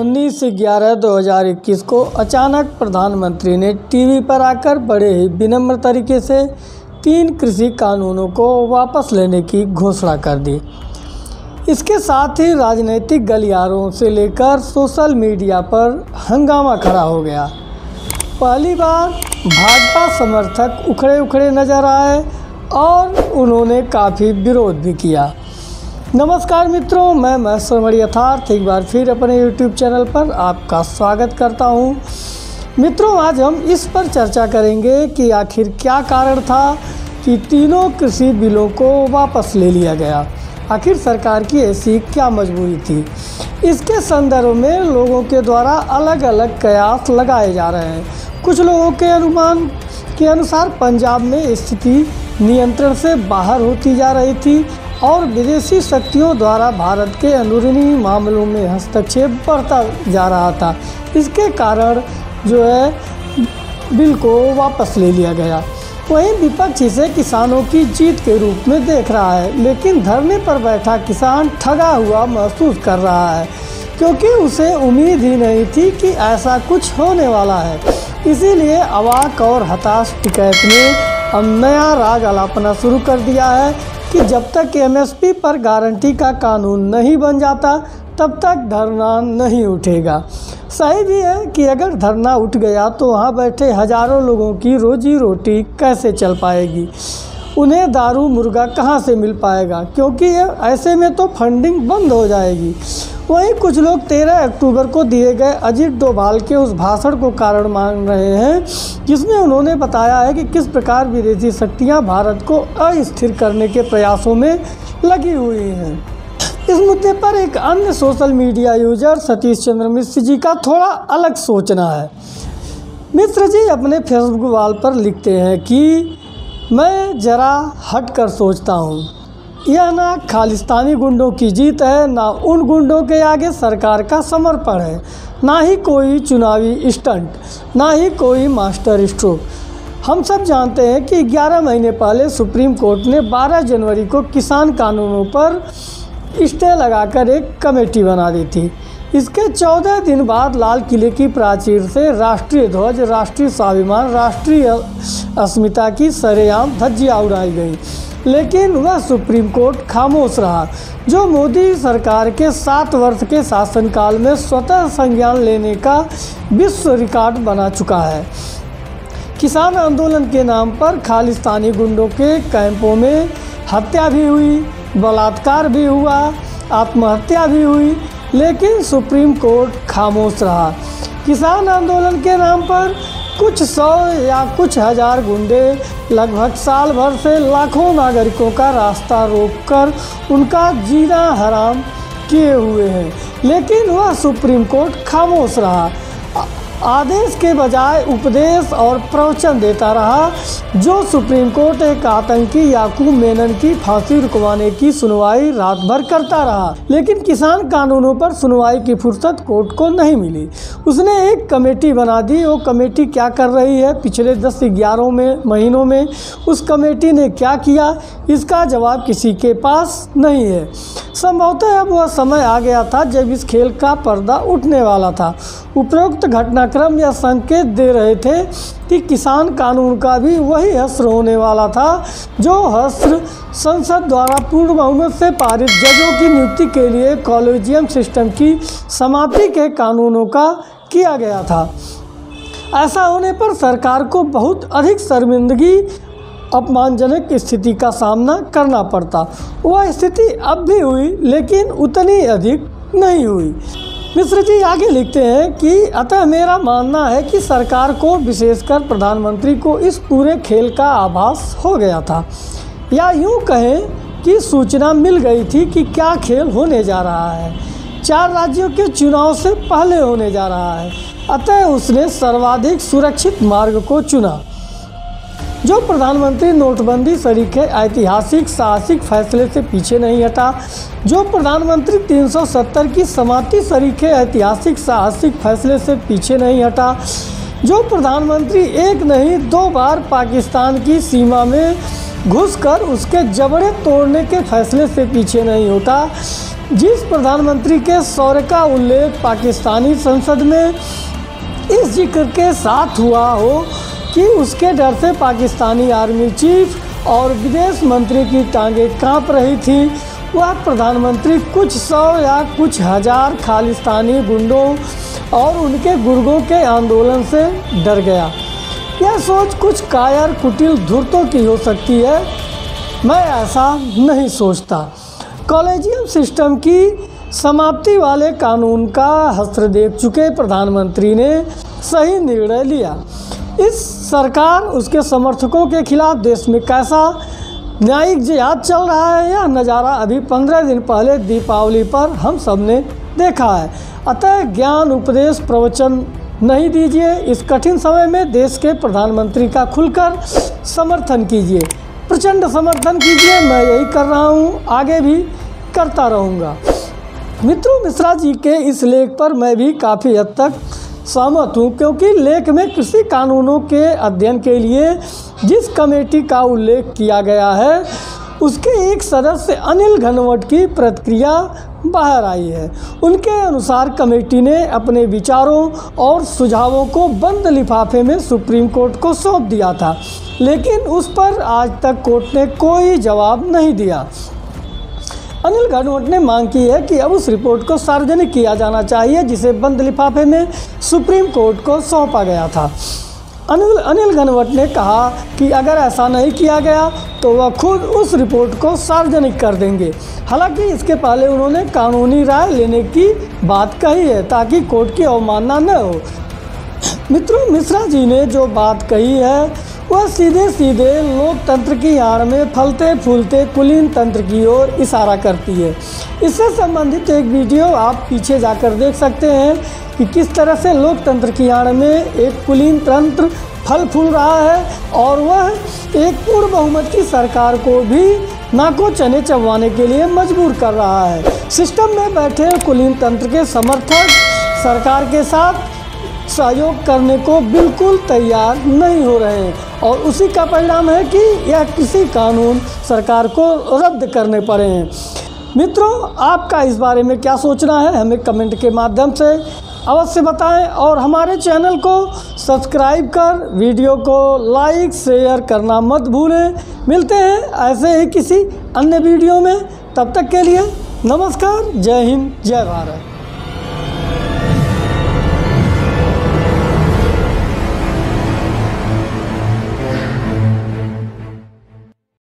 19/11/2021 को अचानक प्रधानमंत्री ने टीवी पर आकर बड़े ही विनम्र तरीके से 3 कृषि कानूनों को वापस लेने की घोषणा कर दी। इसके साथ ही राजनीतिक गलियारों से लेकर सोशल मीडिया पर हंगामा खड़ा हो गया। पहली बार भाजपा समर्थक उखड़े नजर आए और उन्होंने काफ़ी विरोध भी किया। नमस्कार मित्रों, मैं महेश्वर यथार्थ एक बार फिर अपने YouTube चैनल पर आपका स्वागत करता हूं। मित्रों, आज हम इस पर चर्चा करेंगे कि आखिर क्या कारण था कि तीनों कृषि बिलों को वापस ले लिया गया। आखिर सरकार की ऐसी क्या मजबूरी थी। इसके संदर्भ में लोगों के द्वारा अलग अलग कयास लगाए जा रहे हैं। कुछ लोगों के अनुमान के अनुसार पंजाब में स्थिति नियंत्रण से बाहर होती जा रही थी और विदेशी शक्तियों द्वारा भारत के अंदरूनी मामलों में हस्तक्षेप बढ़ता जा रहा था। इसके कारण बिल को वापस ले लिया गया। वहीं विपक्ष इसे किसानों की जीत के रूप में देख रहा है, लेकिन धरने पर बैठा किसान ठगा हुआ महसूस कर रहा है, क्योंकि उसे उम्मीद ही नहीं थी कि ऐसा कुछ होने वाला है। इसीलिए अवाक और हताश टिकैत ने अब नया राग अलापना शुरू कर दिया है कि जब तक MSP पर गारंटी का कानून नहीं बन जाता तब तक धरना नहीं उठेगा। सही भी है कि अगर धरना उठ गया तो वहाँ बैठे हजारों लोगों की रोजी रोटी कैसे चल पाएगी, उन्हें दारू मुर्गा कहाँ से मिल पाएगा, क्योंकि ऐसे में तो फंडिंग बंद हो जाएगी। वहीं कुछ लोग 13 अक्टूबर को दिए गए अजीत डोभाल के उस भाषण को कारण मान रहे हैं, जिसमें उन्होंने बताया है कि किस प्रकार विदेशी शक्तियां भारत को अस्थिर करने के प्रयासों में लगी हुई हैं। इस मुद्दे पर एक अन्य social media user Satish Chandra Mishra ji का थोड़ा अलग सोचना है। मिश्र जी अपने फेसबुक वॉल पर लिखते हैं कि मैं ज़रा हट कर सोचता हूँ, यह ना खालिस्तानी गुंडों की जीत है, ना उन गुंडों के आगे सरकार का समर्पण है, ना ही कोई चुनावी स्टंट, ना ही कोई मास्टर स्ट्रोक। हम सब जानते हैं कि 11 महीने पहले सुप्रीम कोर्ट ने 12 जनवरी को किसान कानूनों पर स्टे लगाकर एक कमेटी बना दी थी। इसके 14 दिन बाद लाल किले की प्राचीर से राष्ट्रीय ध्वज, राष्ट्रीय स्वाभिमान, राष्ट्रीय अस्मिता की सरेआम धज्जियां उड़ाई गई, लेकिन वह सुप्रीम कोर्ट खामोश रहा, जो मोदी सरकार के 7 वर्ष के शासनकाल में स्वतः संज्ञान लेने का विश्व रिकॉर्ड बना चुका है। किसान आंदोलन के नाम पर खालिस्तानी गुंडों के कैंपों में हत्या भी हुई, बलात्कार भी हुआ, आत्महत्या भी हुई, लेकिन सुप्रीम कोर्ट खामोश रहा। किसान आंदोलन के नाम पर कुछ 100 या कुछ हजार गुंडे लगभग साल भर से लाखों नागरिकों का रास्ता रोककर उनका जीना हराम किए हुए हैं, लेकिन वह सुप्रीम कोर्ट खामोश रहा। आदेश के बजाय उपदेश और प्रवचन देता रहा। जो सुप्रीम कोर्ट एक आतंकी याकूब मेनन की फांसी रुकवाने की सुनवाई रात भर करता रहा, लेकिन किसान कानूनों पर सुनवाई की फुर्सत कोर्ट को नहीं मिली। उसने एक कमेटी बना दी। वो कमेटी क्या कर रही है, पिछले 10-11 महीनों में उस कमेटी ने क्या किया, इसका जवाब किसी के पास नहीं है। संभवतः अब वह समय आ गया था जब इस खेल का पर्दा उठने वाला था। उपरोक्त घटनाक्रम यह संकेत दे रहे थे कि किसान कानून का भी वही हश्र होने वाला था, जो हश्र संसद द्वारा पूर्ण बहुमत से पारित जजों की नियुक्ति के लिए कॉलेजियम सिस्टम की समाप्ति के कानूनों का किया गया था। ऐसा होने पर सरकार को बहुत अधिक शर्मिंदगी, अपमानजनक स्थिति का सामना करना पड़ता। वह स्थिति अब भी हुई, लेकिन उतनी अधिक नहीं हुई। मिश्र जी आगे लिखते हैं कि अतः मेरा मानना है कि सरकार को, विशेषकर प्रधानमंत्री को, इस पूरे खेल का आभास हो गया था, या यूँ कहें कि सूचना मिल गई थी कि क्या खेल होने जा रहा है। 4 राज्यों के चुनाव से पहले होने जा रहा है। अतः उसने सर्वाधिक सुरक्षित मार्ग को चुना। जो प्रधानमंत्री नोटबंदी सरीखे ऐतिहासिक साहसिक फैसले से पीछे नहीं हटा, जो प्रधानमंत्री 370 की समाप्ति सरीखे ऐतिहासिक साहसिक फैसले से पीछे नहीं हटा, जो प्रधानमंत्री एक नहीं 2 बार पाकिस्तान की सीमा में घुसकर उसके जबड़े तोड़ने के फैसले से पीछे नहीं होता, जिस प्रधानमंत्री के शौर्य का उल्लेख पाकिस्तानी संसद में इस जिक्र के साथ हुआ हो कि उसके डर से पाकिस्तानी आर्मी चीफ और विदेश मंत्री की टांगें कांप रही थी, वह प्रधानमंत्री कुछ सौ या कुछ हजार खालिस्तानी गुंडों और उनके गुर्गों के आंदोलन से डर गया। यह सोच कुछ कायर कुटिल धूर्तों की हो सकती है, मैं ऐसा नहीं सोचता। कॉलेजियम सिस्टम की समाप्ति वाले कानून का हस्त्र देख चुके प्रधानमंत्री ने सही निर्णय लिया। इस सरकार उसके समर्थकों के खिलाफ देश में कैसा न्यायिक जिहाद चल रहा है, यह नज़ारा अभी 15 दिन पहले दीपावली पर हम सब ने देखा है। अतः ज्ञान उपदेश प्रवचन नहीं दीजिए, इस कठिन समय में देश के प्रधानमंत्री का खुलकर समर्थन कीजिए, प्रचंड समर्थन कीजिए। मैं यही कर रहा हूँ, आगे भी करता रहूँगा। मित्रों, मिश्रा जी के इस लेख पर मैं भी काफ़ी हद तक सहमत हूँ, क्योंकि लेख में कृषि कानूनों के अध्ययन के लिए जिस कमेटी का उल्लेख किया गया है उसके एक सदस्य अनिल घनवट की प्रतिक्रिया बाहर आई है। उनके अनुसार कमेटी ने अपने विचारों और सुझावों को बंद लिफाफे में सुप्रीम कोर्ट को सौंप दिया था, लेकिन उस पर आज तक कोर्ट ने कोई जवाब नहीं दिया। अनिल घनवट ने मांग की है कि अब उस रिपोर्ट को सार्वजनिक किया जाना चाहिए जिसे बंद लिफाफे में सुप्रीम कोर्ट को सौंपा गया था। अनिल घनवट ने कहा कि अगर ऐसा नहीं किया गया तो वह खुद उस रिपोर्ट को सार्वजनिक कर देंगे। हालांकि इसके पहले उन्होंने कानूनी राय लेने की बात कही है ताकि कोर्ट की अवमानना न हो। मित्रों, मिश्रा जी ने जो बात कही है वह सीधे सीधे लोकतंत्र की आड़ में फलते फूलते कुलीन तंत्र की ओर इशारा करती है। इससे संबंधित एक वीडियो आप पीछे जाकर देख सकते हैं कि किस तरह से लोकतंत्र की आड़ में एक कुलीन तंत्र फल फूल रहा है और वह एक पूर्ण बहुमत की सरकार को भी नाको चने चबवाने के लिए मजबूर कर रहा है। सिस्टम में बैठे कुलीन तंत्र के समर्थक सरकार के साथ सहयोग करने को बिल्कुल तैयार नहीं हो रहे हैं और उसी का परिणाम है कि यह कृषि कानून सरकार को रद्द करने पड़े हैं। मित्रों, आपका इस बारे में क्या सोचना है हमें कमेंट के माध्यम से अवश्य बताएं और हमारे चैनल को सब्सक्राइब कर वीडियो को लाइक शेयर करना मत भूलें। मिलते हैं ऐसे ही किसी अन्य वीडियो में, तब तक के लिए नमस्कार, जय हिंद, जय भारत।